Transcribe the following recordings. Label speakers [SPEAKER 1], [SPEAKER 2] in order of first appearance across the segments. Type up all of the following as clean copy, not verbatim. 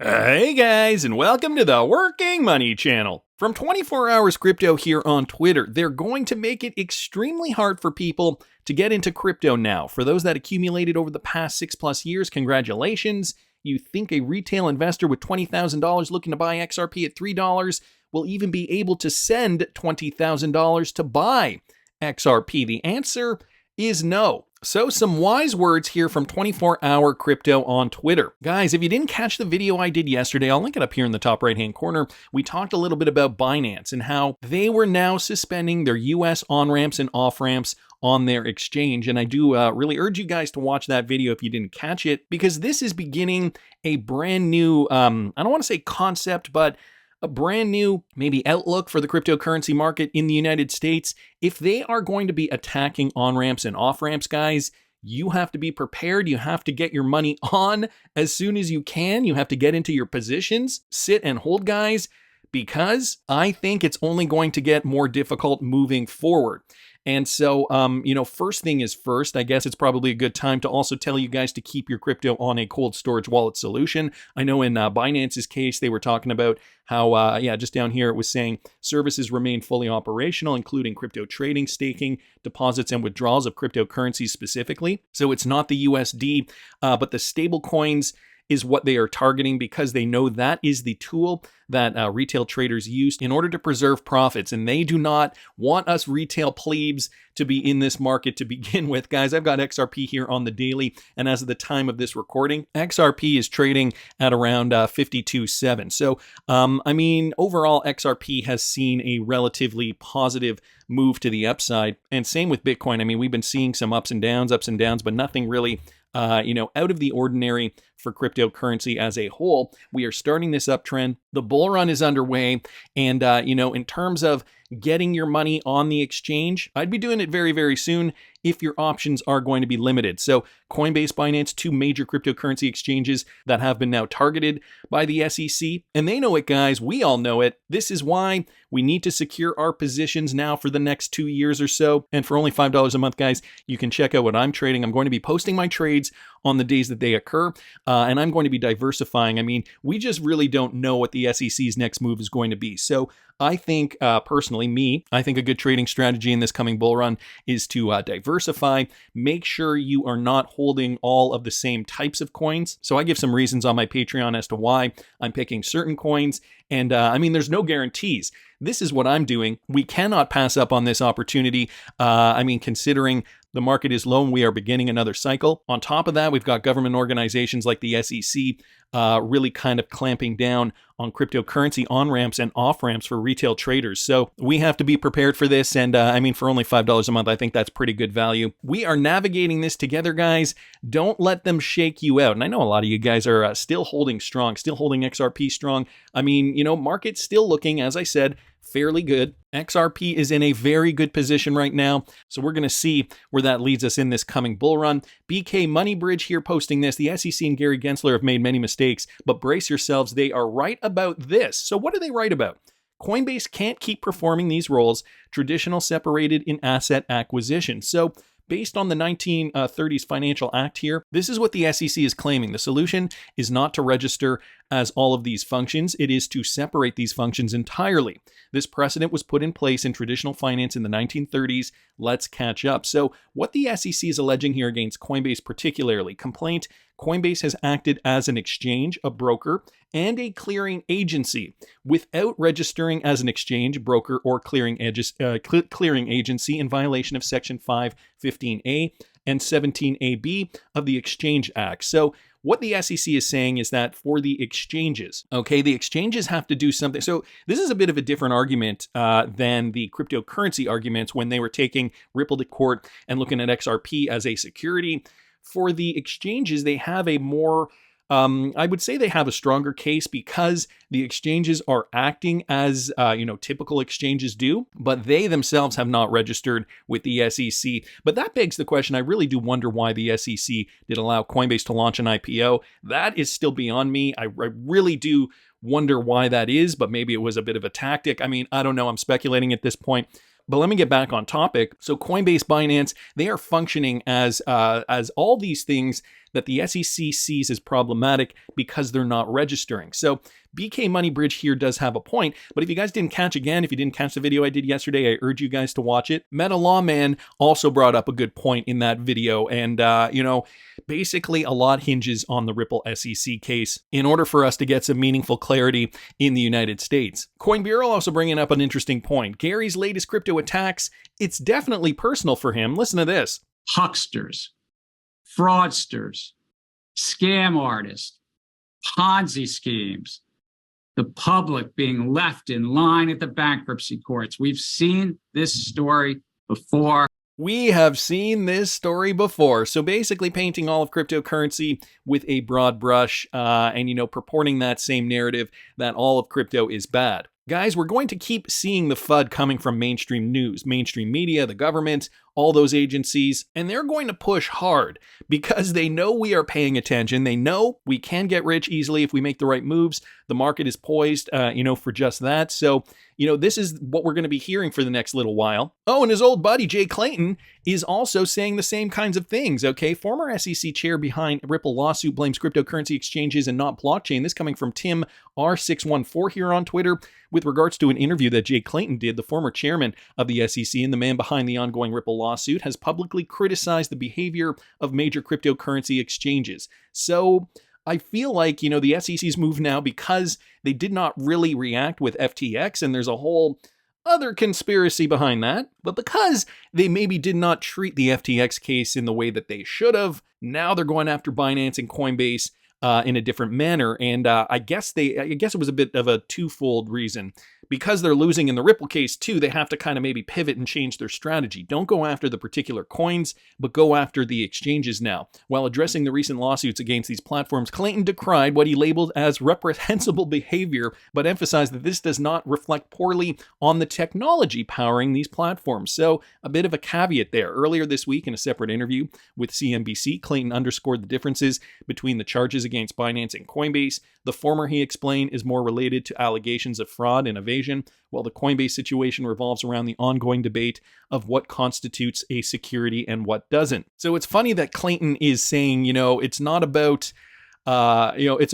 [SPEAKER 1] Hey guys, and welcome to the Working Money Channel. From 24 Hours Crypto here on Twitter, they're going to make it extremely hard for people to get into crypto now. For those that accumulated over the past 6+ years, congratulations. You think a retail investor with $20,000 looking to buy XRP at $3 will even be able to send $20,000 to buy XRP? The answer is no. So some wise words here from 24 Hour Crypto on Twitter. Guys, if you didn't catch the video I did yesterday, I'll link it up here in the top right-hand corner. We talked a little bit about Binance and how they were now suspending their US on-ramps and off-ramps on their exchange. And I do really urge you guys to watch that video if you didn't catch it, because this is beginning a brand new, I don't want to say concept, but a brand new maybe outlook for the cryptocurrency market in the United States. If they are going to be attacking on-ramps and off-ramps, guys, you have to be prepared. You have to get your money on as soon as you can. You have to get into your positions, sit and hold, guys, because I think it's only going to get more difficult moving forward. And so, first thing is first, I guess it's probably a good time to also tell you guys to keep your crypto on a cold storage wallet solution. I know in Binance's case, they were talking about how, just down here, it was saying services remain fully operational, including crypto trading, staking, deposits, and withdrawals of cryptocurrencies specifically. So it's not the USD, but the stable coins is what they are targeting, because they know that is the tool that retail traders use in order to preserve profits. And they do not want us retail plebes to be in this market to begin with. Guys, I've got XRP here on the daily, and as of the time of this recording, XRP is trading at around 52.7. So, overall, XRP has seen a relatively positive move to the upside. And same with Bitcoin. I mean, we've been seeing some ups and downs, but nothing really out of the ordinary for cryptocurrency as a whole. We are starting this uptrend. The bull run is underway. And, in terms of getting your money on the exchange, I'd be doing it very, very soon if your options are going to be limited. So Coinbase, Binance, two major cryptocurrency exchanges that have been now targeted by the SEC. And they know it, guys. We all know it. This is why we need to secure our positions now for the next 2 years or so. And for only $5 a month, guys, you can check out what I'm trading. I'm going to be posting my trades on the days that they occur. And I'm going to be diversifying. I mean, we just really don't know what the SEC's next move is going to be. So I think, personally, I think a good trading strategy in this coming bull run is to diversify. Make sure you are not holding all of the same types of coins. So I give some reasons on my Patreon as to why I'm picking certain coins. And there's no guarantees. This is what I'm doing. We cannot pass up on this opportunity. Considering the market is low and we are beginning another cycle. On top of that, we've got government organizations like the SEC really kind of clamping down on cryptocurrency on-ramps and off-ramps for retail traders. So we have to be prepared for this. And for only $5 a month, I think that's pretty good value. We are navigating this together, guys. Don't let them shake you out. And I know a lot of you guys are still holding strong, still holding XRP strong. Market's still looking, as I said, fairly good. XRP is in a very good position right now. So we're going to see where that leads us in this coming bull run. BK Money Bridge here posting this. The SEC and Gary Gensler have made many mistakes, but brace yourselves. They are right about this. So what are they right about? Coinbase can't keep performing these roles, traditional separated in asset acquisition. So based on the 1930s Financial Act here, this is what the SEC is claiming. The solution is not to register as all of these functions. It is to separate these functions entirely. This precedent was put in place in traditional finance in the 1930s. Let's catch up. So what the SEC is alleging here against Coinbase particularly, complaint, Coinbase has acted as an exchange, a broker, and a clearing agency without registering as an exchange, broker, or clearing agency in violation of Section 515A and 17AB of the Exchange Act. So what the SEC is saying is that for the exchanges, the exchanges have to do something. So this is a bit of a different argument than the cryptocurrency arguments when they were taking Ripple to court and looking at XRP as a security. For the exchanges, they have a more I would say they have a stronger case because the exchanges are acting as, typical exchanges do, but they themselves have not registered with the SEC. But that begs the question. I really do wonder why the SEC did allow Coinbase to launch an IPO. That is still beyond me. I really do wonder why that is, but maybe it was a bit of a tactic. I don't know. I'm speculating at this point. But let me get back on topic. So Coinbase, Binance, they are functioning as all these things that the SEC sees as problematic because they're not registering. So BK Money Bridge here does have a point, but if you guys didn't catch if you didn't catch the video I did yesterday, I urge you guys to watch it. Meta Lawman also brought up a good point in that video, and basically a lot hinges on the Ripple SEC case in order for us to get some meaningful clarity in the United States. Coin Bureau also bringing up an interesting point. Gary's latest crypto attacks, it's definitely personal for him. Listen to this.
[SPEAKER 2] Hucksters, fraudsters, scam artists, Ponzi schemes, the public being left in line at the bankruptcy courts. We've seen this story before.
[SPEAKER 1] We have seen this story before. So basically painting all of cryptocurrency with a broad brush and, purporting that same narrative that all of crypto is bad. Guys, we're going to keep seeing the FUD coming from mainstream news, mainstream media, the government, all those agencies, and they're going to push hard because they know we are paying attention. They know we can get rich easily if we make the right moves. The market is poised, for just that. So, this is what we're going to be hearing for the next little while. Oh, and his old buddy, Jay Clayton, is also saying the same kinds of things, okay? Former SEC chair behind Ripple lawsuit blames cryptocurrency exchanges and not blockchain. This coming from Tim R614 here on Twitter. With regards to an interview that Jay Clayton did, the former chairman of the SEC and the man behind the ongoing Ripple lawsuit has publicly criticized the behavior of major cryptocurrency exchanges. So I feel like, the SEC's move now because they did not really react with FTX, and there's a whole other conspiracy behind that, but because they maybe did not treat the FTX case in the way that they should have, now they're going after Binance and Coinbase in a different manner. And I guess it was a bit of a twofold reason. Because they're losing in the Ripple case too, they have to kind of maybe pivot and change their strategy. Don't go after the particular coins, but go after the exchanges now. While addressing the recent lawsuits against these platforms, Clayton decried what he labeled as reprehensible behavior, but emphasized that this does not reflect poorly on the technology powering these platforms. So a bit of a caveat there. Earlier this week in a separate interview with CNBC, Clayton underscored the differences between the charges against Binance and Coinbase. The former, he explained, is more related to allegations of fraud and evasion, while the Coinbase situation revolves around the ongoing debate of what constitutes a security and what doesn't. So it's funny that Clayton is saying, it's not about, it's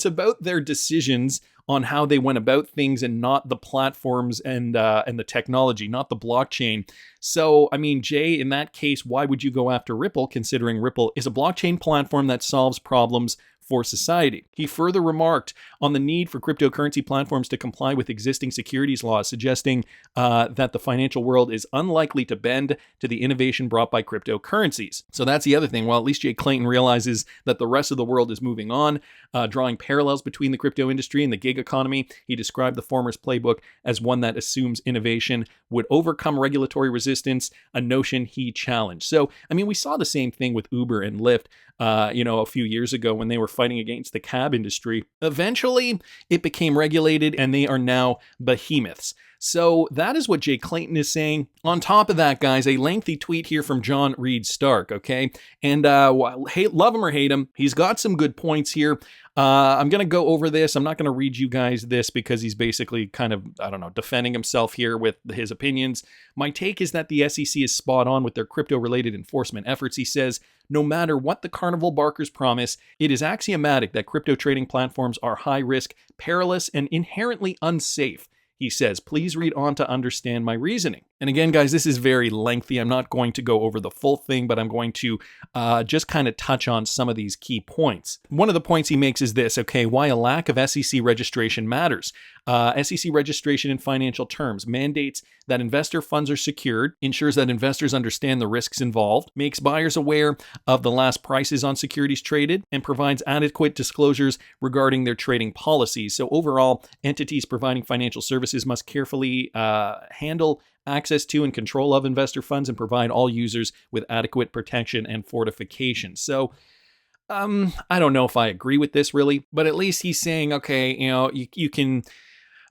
[SPEAKER 1] about their decisions on how they went about things and not the platforms and the technology, not the blockchain. So, Jay, in that case, why would you go after Ripple, considering Ripple is a blockchain platform that solves problems for society? He further remarked on the need for cryptocurrency platforms to comply with existing securities laws, suggesting that the financial world is unlikely to bend to the innovation brought by cryptocurrencies. So that's the other thing. Well, at least Jay Clayton realizes that the rest of the world is moving on, drawing parallels between the crypto industry and the gig economy. He described the former's playbook as one that assumes innovation would overcome regulatory resistance, a notion he challenged. So, we saw the same thing with Uber and Lyft, a few years ago when they were fighting against the cab industry. Eventually, it became regulated and they are now behemoths. So that is what Jay Clayton is saying. On top of that, guys, a lengthy tweet here from John Reed Stark, okay? And love him or hate him, he's got some good points here. I'm going to go over this. I'm not going to read you guys this because he's basically kind of, defending himself here with his opinions. My take is that the SEC is spot on with their crypto-related enforcement efforts. He says, no matter what the carnival barkers promise, it is axiomatic that crypto trading platforms are high risk, perilous, and inherently unsafe. He says, please read on to understand my reasoning. And again, guys, this is very lengthy. I'm not going to go over the full thing, but I'm going to just kind of touch on some of these key points. One of the points he makes is this, okay, why a lack of SEC registration matters. SEC registration in financial terms mandates that investor funds are secured, ensures that investors understand the risks involved, makes buyers aware of the last prices on securities traded, and provides adequate disclosures regarding their trading policies. So overall, entities providing financial services must carefully handle access to and control of investor funds and provide all users with adequate protection and fortification. So I don't know if I agree with this really, but at least he's saying, okay, you can,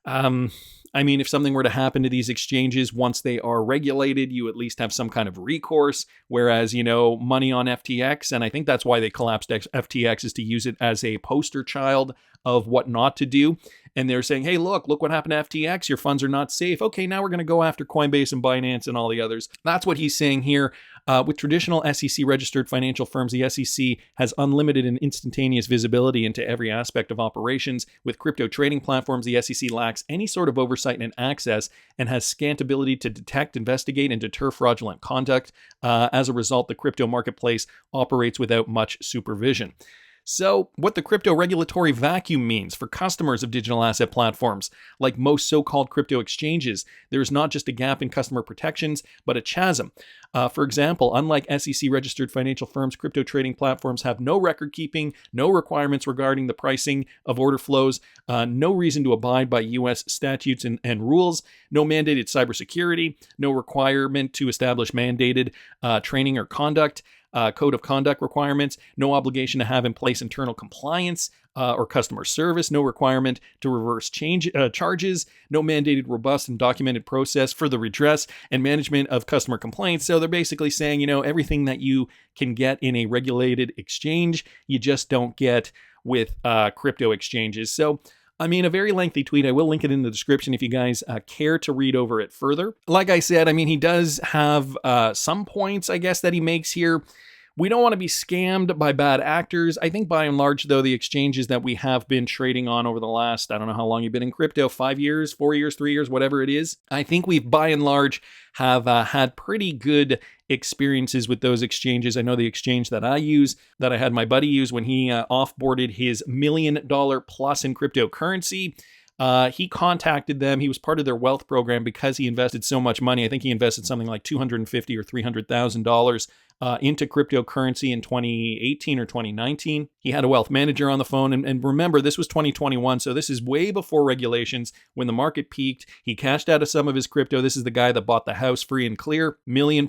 [SPEAKER 1] if something were to happen to these exchanges, once they are regulated, you at least have some kind of recourse. Whereas, money on FTX, and I think that's why they collapsed FTX, is to use it as a poster child of what not to do. And they're saying, hey, look what happened to FTX. Your funds are not safe. Okay, now we're going to go after Coinbase and Binance and all the others. That's what he's saying here. With traditional SEC-registered financial firms, the SEC has unlimited and instantaneous visibility into every aspect of operations. With crypto trading platforms, the SEC lacks any sort of oversight and access and has scant ability to detect, investigate, and deter fraudulent conduct. As a result, the crypto marketplace operates without much supervision. So, what the crypto regulatory vacuum means for customers of digital asset platforms. Like most so-called crypto exchanges, there is not just a gap in customer protections, but a chasm. For example, unlike SEC-registered financial firms, crypto trading platforms have no record keeping, no requirements regarding the pricing of order flows, no reason to abide by U.S. statutes and rules, no mandated cybersecurity, no requirement to establish mandated training or conduct. Code of conduct requirements, no obligation to have in place internal compliance or customer service, no requirement to reverse charges, no mandated robust and documented process for the redress and management of customer complaints. So they're basically saying, everything that you can get in a regulated exchange, you just don't get with crypto exchanges. So a very lengthy tweet. I will link it in the description if you guys care to read over it further. Like I said, he does have some points, I guess, that he makes here. We don't want to be scammed by bad actors. I think by and large, though, the exchanges that we have been trading on over the last, I don't know how long you've been in crypto, 5 years, 4 years, 3 years, whatever it is. I think we've by and large have had pretty good experiences with those exchanges. I know the exchange that I use, that I had my buddy use when he offboarded his $1 million plus in cryptocurrency. He contacted them. He was part of their wealth program because he invested so much money. I think he invested something like $250,000 or $300,000 into cryptocurrency in 2018 or 2019. He had a wealth manager on the phone. And remember, this was 2021. So this is way before regulations. When the market peaked, he cashed out of some of his crypto. This is the guy that bought the house free and clear, $1 million+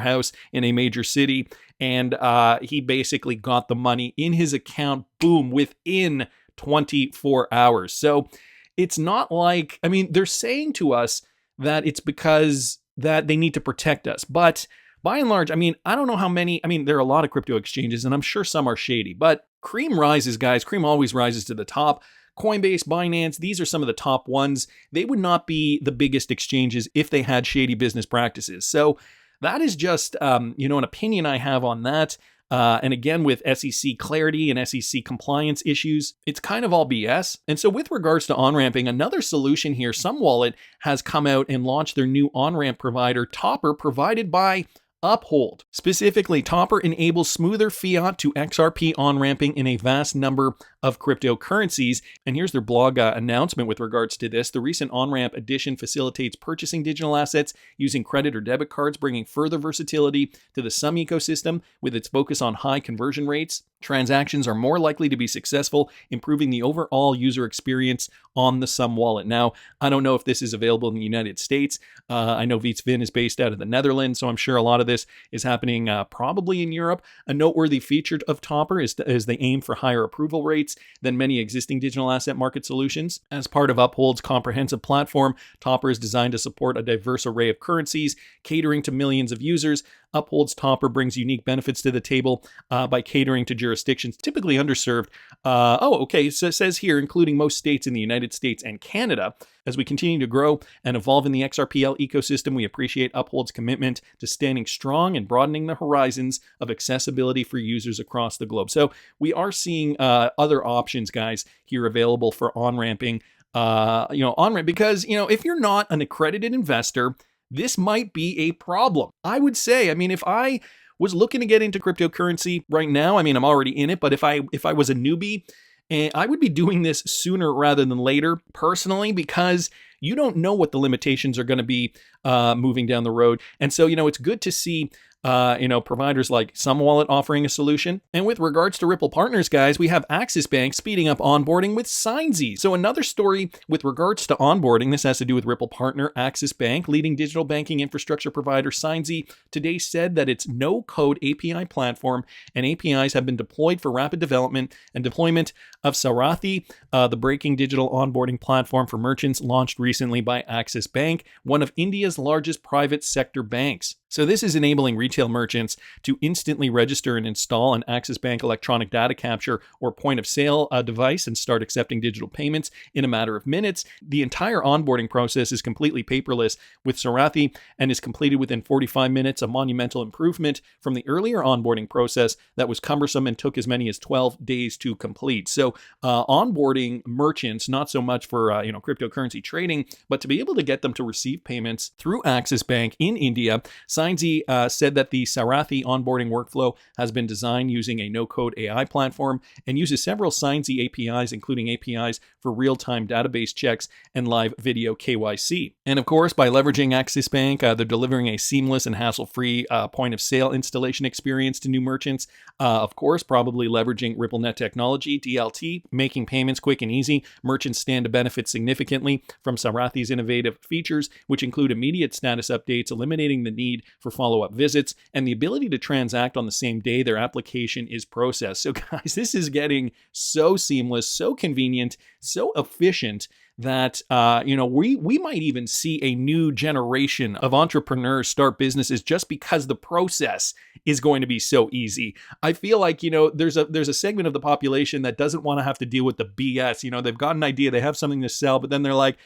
[SPEAKER 1] house in a major city. And he basically got the money in his account, boom, within 24 hours. So it's not like, they're saying to us that it's because that they need to protect us. But by and large, I don't know how many, there are a lot of crypto exchanges and I'm sure some are shady, but cream rises, guys. Cream always rises to the top. Coinbase, Binance, these are some of the top ones. They would not be the biggest exchanges if they had shady business practices. So that is just, an opinion I have on that. And again, with SEC clarity and SEC compliance issues, it's kind of all BS. And so with regards to on-ramping, another solution here, some wallet has come out and launched their new on-ramp provider, Topper, provided by Uphold. Specifically, Topper enables smoother fiat to XRP on-ramping in a vast number of cryptocurrencies. And here's their blog announcement with regards to this. The recent on-ramp addition facilitates purchasing digital assets using credit or debit cards, bringing further versatility to the Sum ecosystem with its focus on high conversion rates. Transactions are more likely to be successful, improving the overall user experience on the Sum wallet. Now, I don't know if this is available in the United States. I know Vitsvin is based out of the Netherlands, so I'm sure a lot of this is happening probably in Europe. A noteworthy feature of Topper is they aim for higher approval rates than many existing digital asset market solutions. As part of Uphold's comprehensive platform, Topper is designed to support a diverse array of currencies, catering to millions of users. Uphold's Topper brings unique benefits to the table by catering to jurisdictions typically underserved. So it says here, including most states in the United States and Canada. As we continue to grow and evolve in the XRPL ecosystem, we appreciate Uphold's commitment to standing strong and broadening the horizons of accessibility for users across the globe. So we are seeing other options, guys, here available for on-ramping. On-ramp, because, if you're not an accredited investor, this might be a problem. I would say, if I was looking to get into cryptocurrency right now, I'm already in it, but if I was a newbie, I would be doing this sooner rather than later, personally, because you don't know what the limitations are going to be moving down the road. And so, it's good to see providers like Sum Wallet offering a solution. And with regards to Ripple Partners, guys, we have Axis Bank speeding up onboarding with Signsy. So another story with regards to onboarding, this has to do with Ripple partner Axis Bank. Leading digital banking infrastructure provider Signsy today said that its no-code API platform and APIs have been deployed for rapid development and deployment of Sarathi, the breaking digital onboarding platform for merchants launched recently by Axis Bank, one of India's largest private sector banks. So this is enabling retail merchants to instantly register and install an Axis Bank electronic data capture or point of sale device and start accepting digital payments in a matter of minutes. The entire onboarding process is completely paperless with Sarathi and is completed within 45 minutes, a monumental improvement from the earlier onboarding process that was cumbersome and took as many as 12 days to complete. So onboarding merchants, not so much for cryptocurrency trading, but to be able to get them to receive payments through Axis Bank in India. Sainzi said that the Sarathi onboarding workflow has been designed using a no-code AI platform and uses several Sainzi APIs, including APIs for real-time database checks and live video KYC. And of course, by leveraging Axis Bank, they're delivering a seamless and hassle-free point-of-sale installation experience to new merchants. Of course, probably leveraging RippleNet technology, DLT, making payments quick and easy. Merchants stand to benefit significantly from Sarathi's innovative features, which include immediate status updates, eliminating the need for follow-up visits, and the ability to transact on the same day their application is processed. So guys, this is getting so seamless, so convenient, so efficient that we might even see a new generation of entrepreneurs start businesses just because the process is going to be so easy. I feel like there's a segment of the population that doesn't want to have to deal with the BS. They've got an idea, they have something to sell, but then they're like,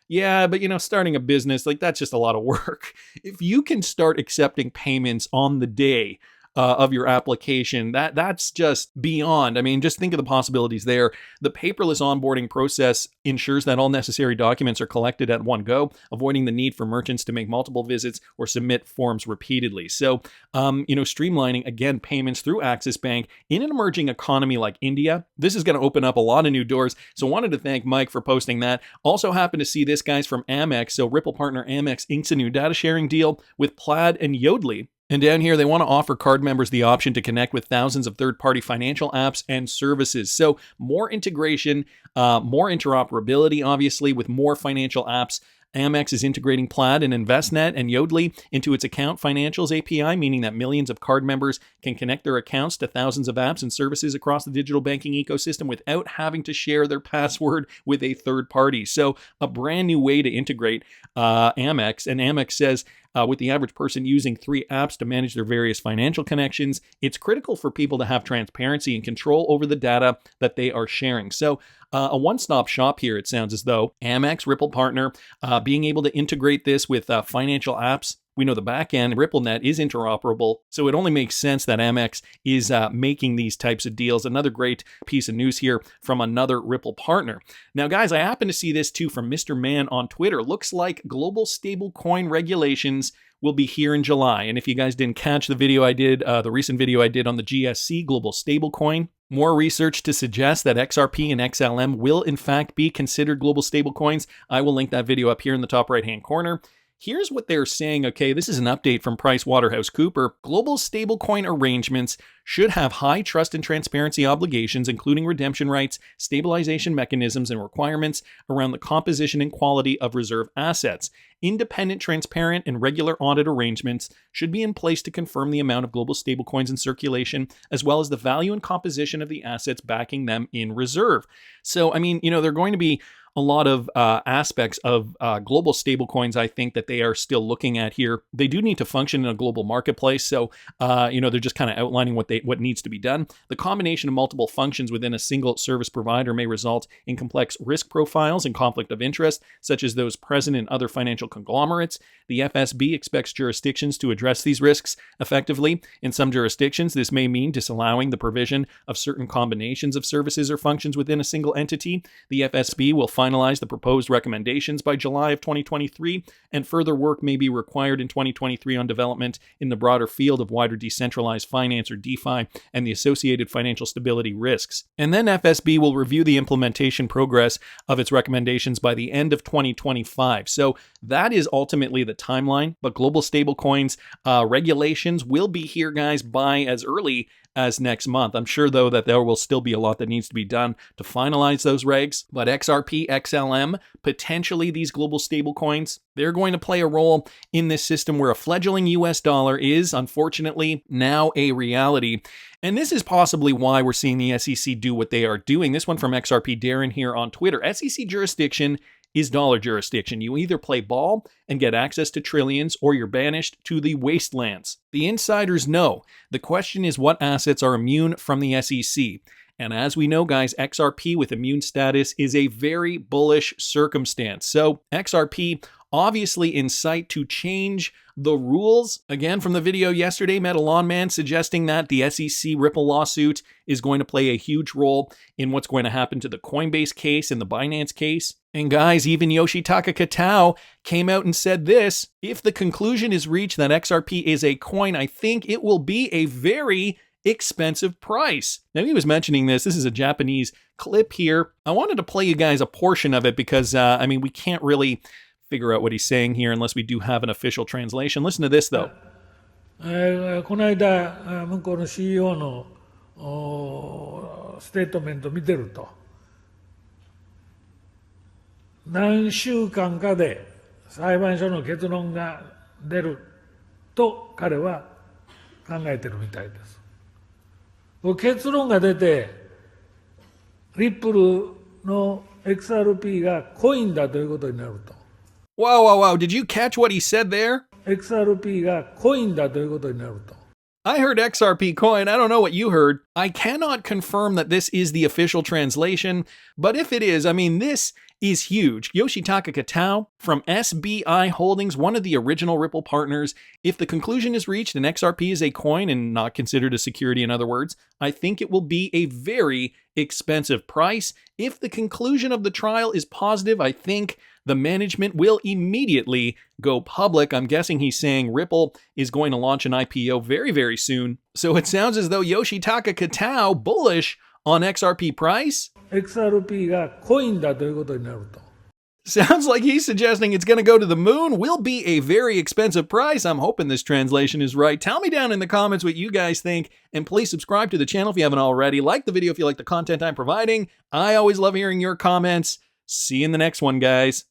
[SPEAKER 1] yeah, but starting a business, like, that's just a lot of work. If you can start accepting payments on the day of your application, that's just beyond. I mean, just think of the possibilities there. The paperless onboarding process ensures that all necessary documents are collected at one go, avoiding the need for merchants to make multiple visits or submit forms repeatedly. So, streamlining, again, payments through Axis Bank in an emerging economy like India, this is going to open up a lot of new doors. So wanted to thank Mike for posting that. Also happened to see this, guys, from Amex. So Ripple partner Amex inks a new data sharing deal with Plaid and Yodlee. And down here, they want to offer card members the option to connect with thousands of third-party financial apps and services. So more integration, more interoperability, obviously, with more financial apps. Amex is integrating Plaid and InvestNet and Yodlee into its account financials API, meaning that millions of card members can connect their accounts to thousands of apps and services across the digital banking ecosystem without having to share their password with a third party. So a brand new way to integrate Amex. And Amex says, with the average person using 3 apps to manage their various financial connections, it's critical for people to have transparency and control over the data that they are sharing. So a one-stop shop here, it sounds as though. Amex, Ripple partner, being able to integrate this with financial apps. We know the back end, RippleNet, is interoperable, so it only makes sense that Amex is making these types of deals. Another great piece of news here from another Ripple partner. Now, guys, I happen to see this too from Mr. Man on Twitter. Looks like global stablecoin regulations will be here in July. And if you guys didn't catch the video I did, the recent video I did on the GSC global stablecoin, more research to suggest that XRP and XLM will in fact be considered global stablecoins. I will link that video up here in the top right-hand corner. Here's what they're saying. Okay, this is an update from PricewaterhouseCoopers. Global stablecoin arrangements should have high trust and transparency obligations, including redemption rights, stabilization mechanisms, and requirements around the composition and quality of reserve assets. Independent, transparent, and regular audit arrangements should be in place to confirm the amount of global stablecoins in circulation, as well as the value and composition of the assets backing them in reserve. So, I mean, they're going to be a lot of aspects of global stablecoins, I think, that they are still looking at here. They do need to function in a global marketplace, so they're just kind of outlining what needs to be done. The combination of multiple functions within a single service provider may result in complex risk profiles and conflict of interest, such as those present in other financial conglomerates. The FSB expects jurisdictions to address these risks effectively. In some jurisdictions, this may mean disallowing the provision of certain combinations of services or functions within a single entity. The FSB will finalize the proposed recommendations by July of 2023, and further work may be required in 2023 on development in the broader field of wider decentralized finance, or DeFi, and the associated financial stability risks. And then FSB will review the implementation progress of its recommendations by the end of 2025. So that is ultimately the timeline, but global stablecoins regulations will be here, guys, by as early as next month. I'm sure, though, that there will still be a lot that needs to be done to finalize those regs. But XRP, XLM, potentially these global stablecoins, they're going to play a role in this system where a fledgling US dollar is, unfortunately, now a reality. And this is possibly why we're seeing the SEC do what they are doing. This one from XRP Darren here on Twitter. SEC jurisdiction is dollar jurisdiction. You either play ball and get access to trillions, or you're banished to the wastelands. The insiders know. The question is what assets are immune from the SEC. And as we know, guys, XRP with immune status is a very bullish circumstance. So XRP obviously in sight to change the rules. Again, from the video yesterday, Metalon Man suggesting that the SEC Ripple lawsuit is going to play a huge role in what's going to happen to the Coinbase case and the Binance case. And guys, even Yoshitaka Kitao came out and said this: if the conclusion is reached that XRP is a coin, I think it will be a very expensive price. Now, he was mentioning this. This is a Japanese clip here. I wanted to play you guys a portion of it because, we can't really figure out what he's saying here unless we do have an official translation. Listen to this, though.
[SPEAKER 3] この間、向こうの CEO のステートメント見てると、何週間かで裁判所の結論が出ると彼は考えてるみたいです。結論が出て、リップルの XRP がコインだということになると。
[SPEAKER 1] Wow. Did you catch what he said there?
[SPEAKER 3] XRP がコインだということになると。
[SPEAKER 1] I heard XRP coin. I don't know what you heard. I cannot confirm that this is the official translation, but if it is, this is huge. Yoshitaka Kitao from SBI Holdings, one of the original Ripple partners. If the conclusion is reached and XRP is a coin and not considered a security, in other words, I think it will be a very expensive price. If the conclusion of the trial is positive, I think the management will immediately go public. I'm guessing he's saying Ripple is going to launch an IPO very, very soon. So it sounds as though Yoshitaka Kitao bullish on XRP price.
[SPEAKER 3] XRP がコインだということになると。
[SPEAKER 1] Sounds like he's suggesting it's going to go to the moon, will be a very expensive price. I'm hoping this translation is right. Tell me down in the comments what you guys think, and please subscribe to the channel if you haven't already. Like the video if you like the content I'm providing. I always love hearing your comments. See you in the next one, guys.